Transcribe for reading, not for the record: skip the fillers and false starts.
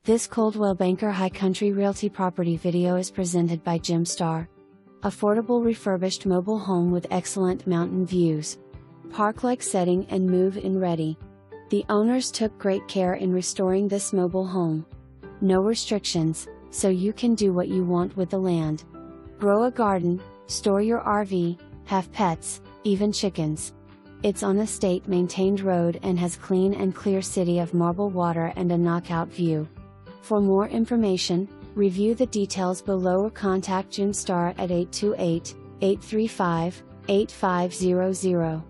This Coldwell Banker High Country Realty property video is presented by Starr. Affordable refurbished mobile home with excellent mountain views. Park-like setting and move-in ready. The owners took great care in restoring this mobile home. No restrictions, so you can do what you want with the land. Grow a garden, store your RV, have pets, even chickens. It's on a state-maintained road and has clean and clear city of marble water and a knockout view. For more information, review the details below or contact Starr at 828-835-8500.